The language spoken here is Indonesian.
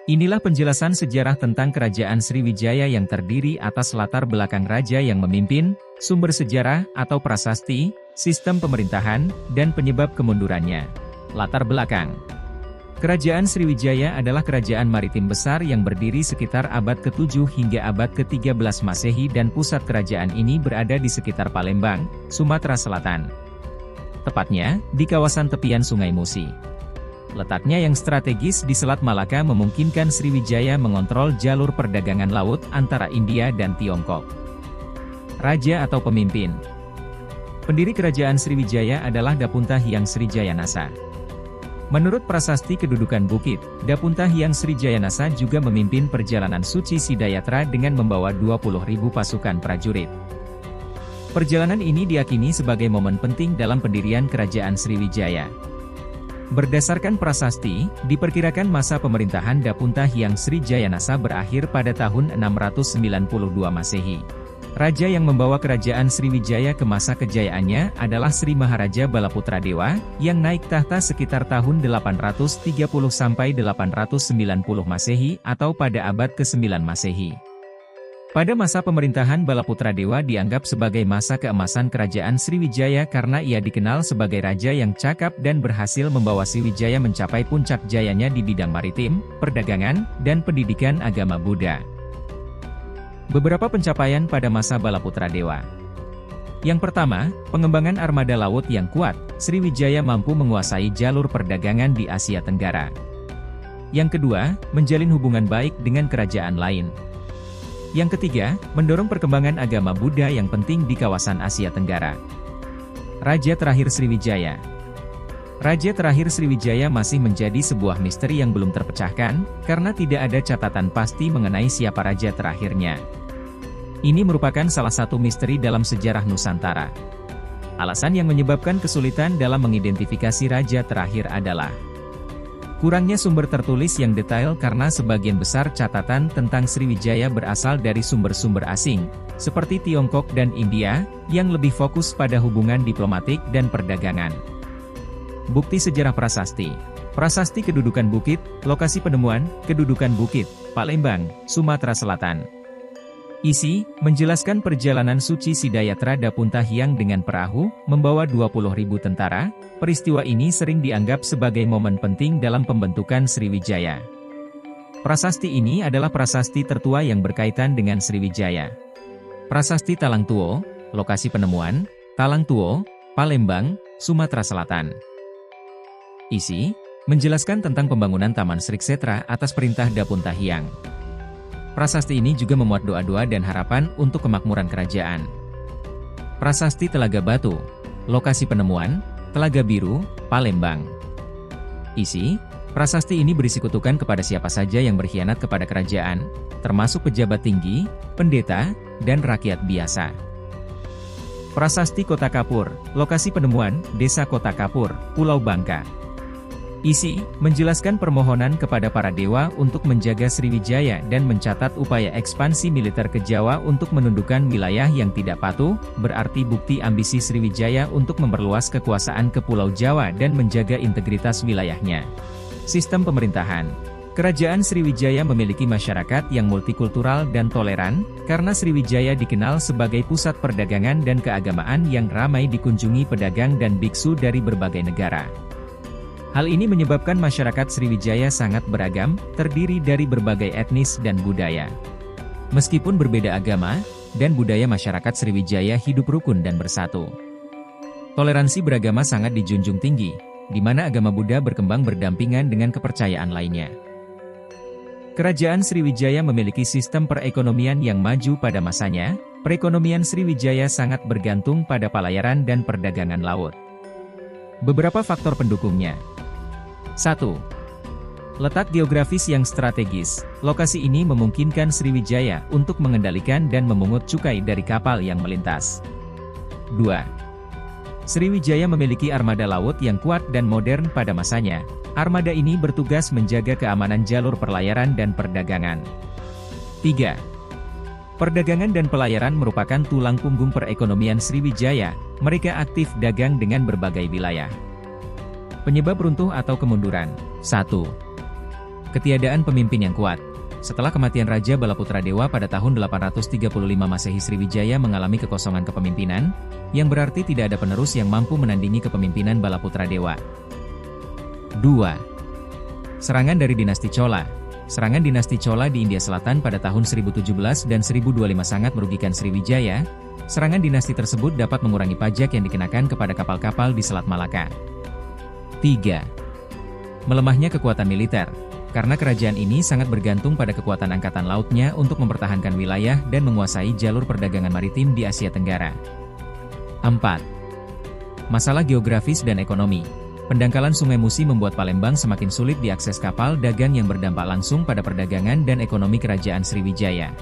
Inilah penjelasan sejarah tentang Kerajaan Sriwijaya yang terdiri atas latar belakang raja yang memimpin, sumber sejarah atau prasasti, sistem pemerintahan, dan penyebab kemundurannya. Latar belakang. Kerajaan Sriwijaya adalah kerajaan maritim besar yang berdiri sekitar abad ke-7 hingga abad ke-13 Masehi dan pusat kerajaan ini berada di sekitar Palembang, Sumatera Selatan. Tepatnya, di kawasan tepian Sungai Musi. Letaknya yang strategis di Selat Malaka memungkinkan Sriwijaya mengontrol jalur perdagangan laut antara India dan Tiongkok. Raja atau pemimpin. Pendiri kerajaan Sriwijaya adalah Dapunta Hyang Srijayanasa. Menurut prasasti kedudukan bukit, Dapunta Hyang Srijayanasa juga memimpin perjalanan suci Sidayatra dengan membawa 20.000 pasukan prajurit. Perjalanan ini diyakini sebagai momen penting dalam pendirian kerajaan Sriwijaya. Berdasarkan prasasti, diperkirakan masa pemerintahan Dapunta Hyang Srijayanasa berakhir pada tahun 692 Masehi. Raja yang membawa kerajaan Sriwijaya ke masa kejayaannya adalah Sri Maharaja Balaputradewa, yang naik tahta sekitar tahun 830 sampai 890 Masehi atau pada abad ke-9 Masehi. Pada masa pemerintahan Balaputradewa dianggap sebagai masa keemasan kerajaan Sriwijaya karena ia dikenal sebagai raja yang cakap dan berhasil membawa Sriwijaya mencapai puncak jayanya di bidang maritim, perdagangan, dan pendidikan agama Buddha. Beberapa pencapaian pada masa Balaputradewa. Yang pertama, pengembangan armada laut yang kuat. Sriwijaya mampu menguasai jalur perdagangan di Asia Tenggara. Yang kedua, menjalin hubungan baik dengan kerajaan lain. Yang ketiga, mendorong perkembangan agama Buddha yang penting di kawasan Asia Tenggara. Raja terakhir Sriwijaya. Raja terakhir Sriwijaya masih menjadi sebuah misteri yang belum terpecahkan, karena tidak ada catatan pasti mengenai siapa raja terakhirnya. Ini merupakan salah satu misteri dalam sejarah Nusantara. Alasan yang menyebabkan kesulitan dalam mengidentifikasi raja terakhir adalah kurangnya sumber tertulis yang detail karena sebagian besar catatan tentang Sriwijaya berasal dari sumber-sumber asing, seperti Tiongkok dan India, yang lebih fokus pada hubungan diplomatik dan perdagangan. Bukti sejarah prasasti. Prasasti kedudukan bukit, lokasi penemuan, kedudukan bukit, Palembang, Sumatera Selatan. Isi, menjelaskan perjalanan suci Sidayatra Dapunta Hyang dengan perahu, membawa 20.000 tentara. Peristiwa ini sering dianggap sebagai momen penting dalam pembentukan Sriwijaya. Prasasti ini adalah prasasti tertua yang berkaitan dengan Sriwijaya. Prasasti Talang Tuo, lokasi penemuan, Talang Tuo, Palembang, Sumatera Selatan. Isi, menjelaskan tentang pembangunan Taman Sriksetra atas perintah Dapunta Hyang. Prasasti ini juga memuat doa-doa dan harapan untuk kemakmuran kerajaan. Prasasti Telaga Batu, lokasi penemuan, Telaga Biru, Palembang. Isi, prasasti ini berisi kutukan kepada siapa saja yang berkhianat kepada kerajaan, termasuk pejabat tinggi, pendeta, dan rakyat biasa. Prasasti Kota Kapur, lokasi penemuan, Desa Kota Kapur, Pulau Bangka. Isi, menjelaskan permohonan kepada para dewa untuk menjaga Sriwijaya dan mencatat upaya ekspansi militer ke Jawa untuk menundukkan wilayah yang tidak patuh, berarti bukti ambisi Sriwijaya untuk memperluas kekuasaan ke Pulau Jawa dan menjaga integritas wilayahnya. Sistem pemerintahan. Kerajaan Sriwijaya memiliki masyarakat yang multikultural dan toleran, karena Sriwijaya dikenal sebagai pusat perdagangan dan keagamaan yang ramai dikunjungi pedagang dan biksu dari berbagai negara. Hal ini menyebabkan masyarakat Sriwijaya sangat beragam, terdiri dari berbagai etnis dan budaya. Meskipun berbeda agama dan budaya, masyarakat Sriwijaya hidup rukun dan bersatu. Toleransi beragama sangat dijunjung tinggi, di mana agama Buddha berkembang berdampingan dengan kepercayaan lainnya. Kerajaan Sriwijaya memiliki sistem perekonomian yang maju pada masanya. Perekonomian Sriwijaya sangat bergantung pada pelayaran dan perdagangan laut. Beberapa faktor pendukungnya. 1. Letak geografis yang strategis. Lokasi ini memungkinkan Sriwijaya untuk mengendalikan dan memungut cukai dari kapal yang melintas. 2. Sriwijaya memiliki armada laut yang kuat dan modern pada masanya. Armada ini bertugas menjaga keamanan jalur pelayaran dan perdagangan. 3. Perdagangan dan pelayaran merupakan tulang punggung perekonomian Sriwijaya. Mereka aktif dagang dengan berbagai wilayah. Penyebab runtuh atau kemunduran. 1. Ketiadaan pemimpin yang kuat. Setelah kematian Raja Balaputradewa pada tahun 835 Masehi, Sriwijaya mengalami kekosongan kepemimpinan, yang berarti tidak ada penerus yang mampu menandingi kepemimpinan Balaputradewa. 2. Serangan dari dinasti Chola. Serangan dinasti Chola di India Selatan pada tahun 1017 dan 1025 sangat merugikan Sriwijaya. Serangan dinasti tersebut dapat mengurangi pajak yang dikenakan kepada kapal-kapal di Selat Malaka. 3. Melemahnya kekuatan militer. Karena kerajaan ini sangat bergantung pada kekuatan angkatan lautnya untuk mempertahankan wilayah dan menguasai jalur perdagangan maritim di Asia Tenggara. 4. Masalah geografis dan ekonomi. Pendangkalan Sungai Musi membuat Palembang semakin sulit diakses kapal dagang yang berdampak langsung pada perdagangan dan ekonomi kerajaan Sriwijaya.